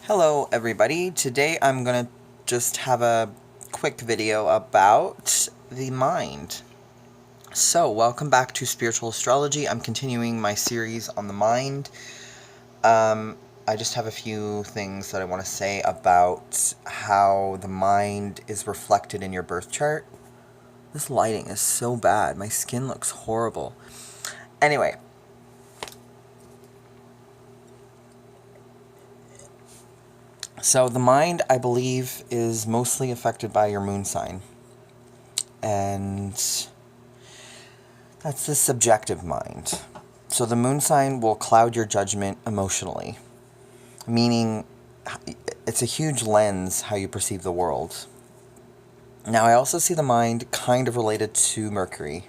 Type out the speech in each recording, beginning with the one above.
Hello everybody, today I'm going to just have a quick video about the mind. So, welcome back to Spiritual Astrology. I'm continuing my series on the mind. I just have a few things that I want to say about how the mind is reflected in your birth chart. This lighting is so bad, my skin looks horrible. Anyway. So the mind, I believe, is mostly affected by your moon sign. And that's the subjective mind. So the moon sign will cloud your judgment emotionally. Meaning, it's a huge lens how you perceive the world. Now, I also see the mind kind of related to Mercury.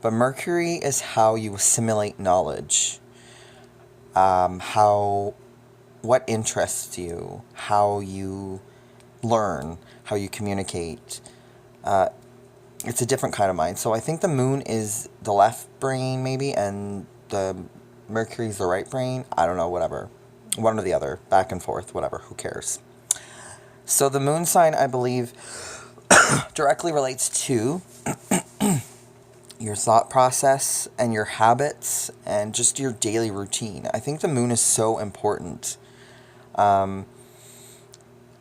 But Mercury is how you assimilate knowledge. What interests you, how you learn, how you communicate. It's a different kind of mind. So I think the moon is the left brain, maybe, and the Mercury's the right brain. I don't know, whatever. One or the other, back and forth, whatever, who cares. So the moon sign, I believe, directly relates to your thought process and your habits and just your daily routine. I think the moon is so important.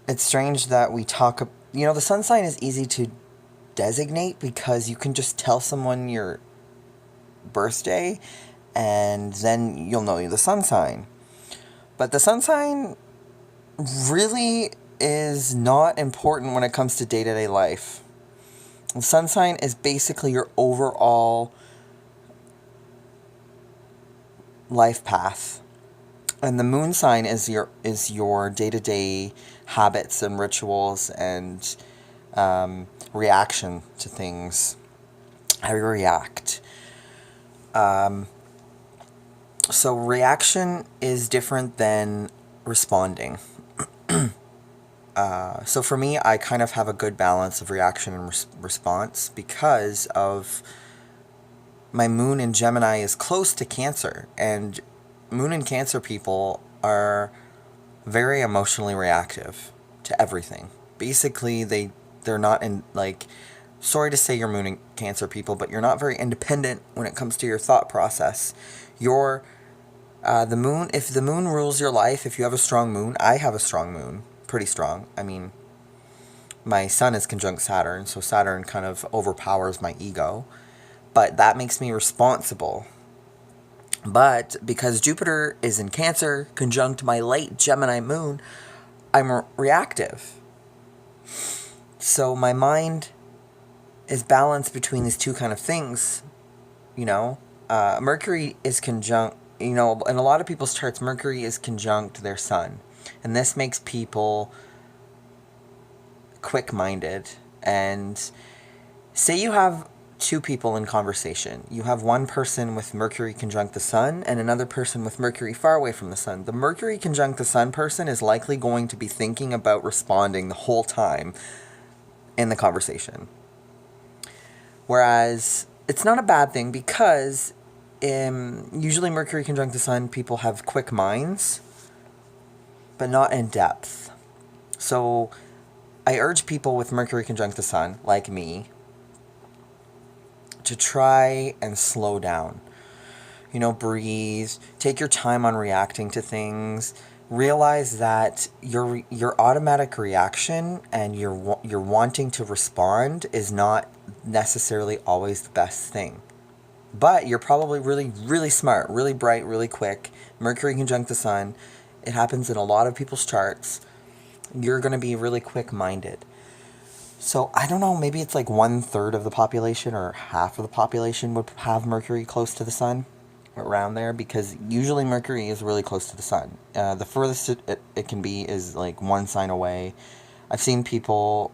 It's strange that we talk, the sun sign is easy to designate because you can just tell someone your birthday and then you'll know the sun sign. But the sun sign really is not important when it comes to day-to-day life. The sun sign is basically your overall life path. And the moon sign is your day-to-day habits and rituals and reaction to things. How you react. So reaction is different than responding. So for me, I kind of have a good balance of reaction and response because of my moon in Gemini is close to Cancer, and moon and Cancer people are very emotionally reactive to everything. Basically, they're not in, sorry to say you're moon and Cancer people, but you're not very independent when it comes to your thought process. If the moon rules your life, if you have a strong moon, I have a strong moon, pretty strong. I mean, my sun is conjunct Saturn, so Saturn kind of overpowers my ego, but that makes me responsible. But because Jupiter is in Cancer, conjunct my late Gemini moon, I'm reactive. So my mind is balanced between these two kind of things. Mercury is conjunct, in a lot of people's charts, Mercury is conjunct their sun. And this makes people quick-minded. And say you have two people in conversation. You have one person with Mercury conjunct the sun and another person with Mercury far away from the sun. The Mercury conjunct the sun person is likely going to be thinking about responding the whole time in the conversation. Whereas it's not a bad thing because usually Mercury conjunct the sun people have quick minds, but not in depth. So I urge people with Mercury conjunct the sun, like me, to try and slow down. Breathe, take your time on reacting to things. Realize that your automatic reaction and your wanting to respond is not necessarily always the best thing. But you're probably really, really smart, really bright, really quick. Mercury conjunct the sun. It happens in a lot of people's charts. You're going to be really quick-minded. So, I don't know, maybe it's like 1/3 of the population or half of the population would have Mercury close to the sun. Around there, because usually Mercury is really close to the sun. The furthest it can be is like one sign away. I've seen people...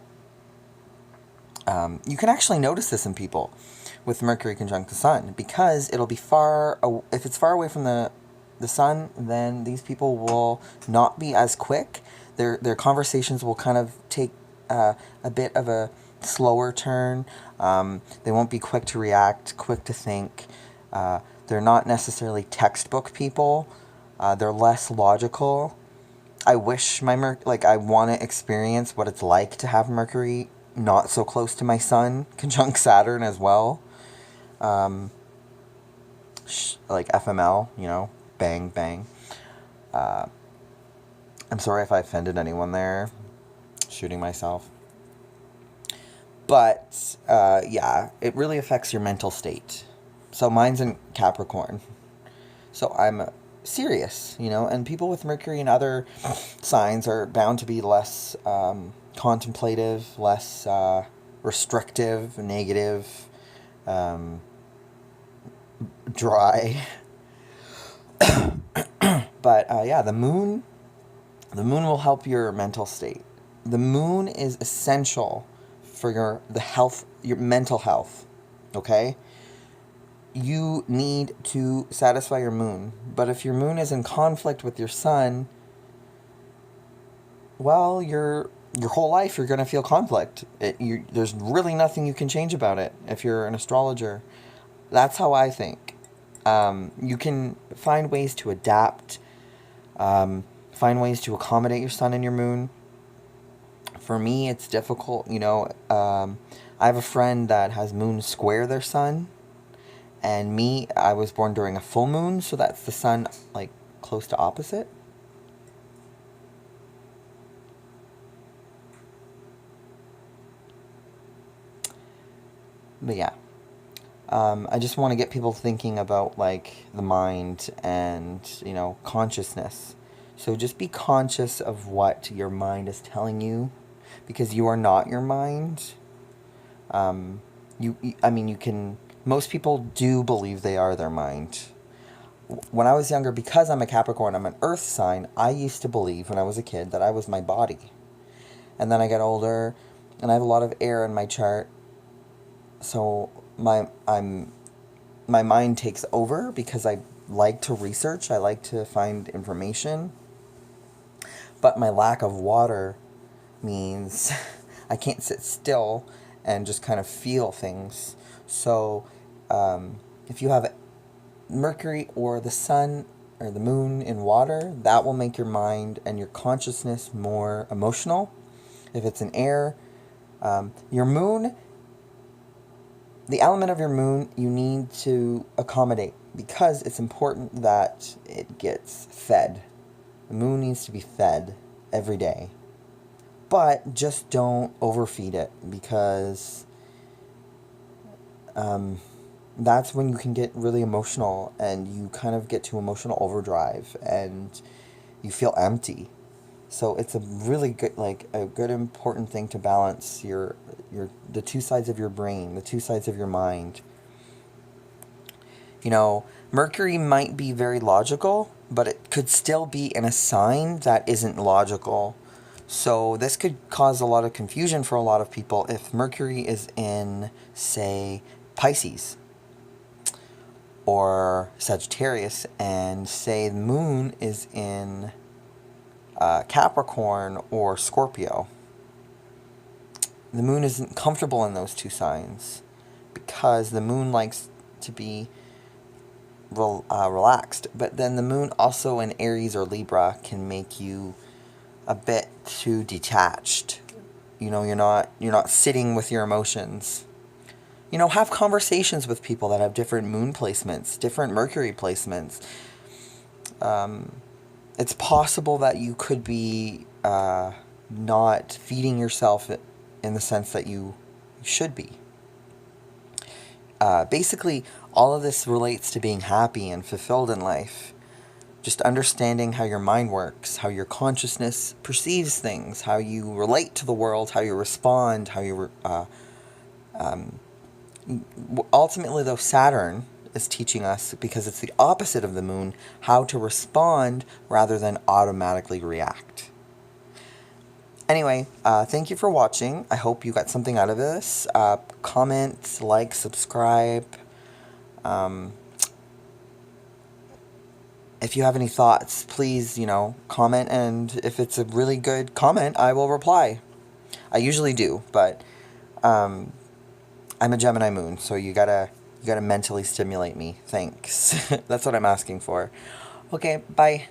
you can actually notice this in people with Mercury conjunct the sun, because it'll be if it's far away from the sun, then these people will not be as quick. Their conversations will kind of take a bit of a slower turn. They won't be quick to react, quick to think. They're not necessarily textbook people. They're less logical. I wish I want to experience what it's like to have Mercury not so close to my sun, conjunct Saturn as well. Um, like FML, bang, bang. Uh, I'm sorry if I offended anyone there. Shooting myself. But, yeah, it really affects your mental state. So mine's in Capricorn. So I'm serious, and people with Mercury and other signs are bound to be less contemplative, less restrictive, negative, dry. But yeah, the moon will help your mental state. The moon is essential for your mental health. Okay? You need to satisfy your moon. But if your moon is in conflict with your sun, well, your whole life you're going to feel conflict. There's really nothing you can change about it if you're an astrologer. That's how I think. You can find ways to adapt, find ways to accommodate your sun and your moon. For me, it's difficult. I have a friend that has moon square their sun. And me, I was born during a full moon, so that's the sun, like, close to opposite. But yeah. I just want to get people thinking about, like, the mind and, consciousness. So just be conscious of what your mind is telling you, because you are not your mind. You can... Most people do believe they are their mind. When I was younger, because I'm a Capricorn, I'm an earth sign, I used to believe when I was a kid that I was my body. And then I get older, and I have a lot of air in my chart. So my mind takes over because I like to research, I like to find information. But my lack of water means I can't sit still and just kind of feel things. So if you have Mercury or the sun or the moon in water, that will make your mind and your consciousness more emotional. If it's in air, your moon, the element of your moon, you need to accommodate because it's important that it gets fed. The moon needs to be fed every day. But just don't overfeed it because that's when you can get really emotional and you kind of get to emotional overdrive and you feel empty. So it's a really good, a good important thing to balance the two sides of your brain, the two sides of your mind. Mercury might be very logical, but it could still be in a sign that isn't logical. So this could cause a lot of confusion for a lot of people if Mercury is in, say, Pisces or Sagittarius, and say the moon is in Capricorn or Scorpio. The moon isn't comfortable in those two signs because the moon likes to be relaxed. But then the moon also in Aries or Libra can make you a bit too detached. You're not sitting with your emotions. Have conversations with people that have different moon placements, different Mercury placements. It's possible that you could be not feeding yourself in the sense that you should be. Basically, all of this relates to being happy and fulfilled in life. Just understanding how your mind works, how your consciousness perceives things, how you relate to the world, how you respond, how you... ultimately, though, Saturn is teaching us, because it's the opposite of the moon, how to respond rather than automatically react. Anyway, thank you for watching. I hope you got something out of this. Comment, like, subscribe. If you have any thoughts, please, comment, and if it's a really good comment, I will reply. I usually do, but I'm a Gemini moon, so you gotta mentally stimulate me. Thanks. That's what I'm asking for. Okay, bye.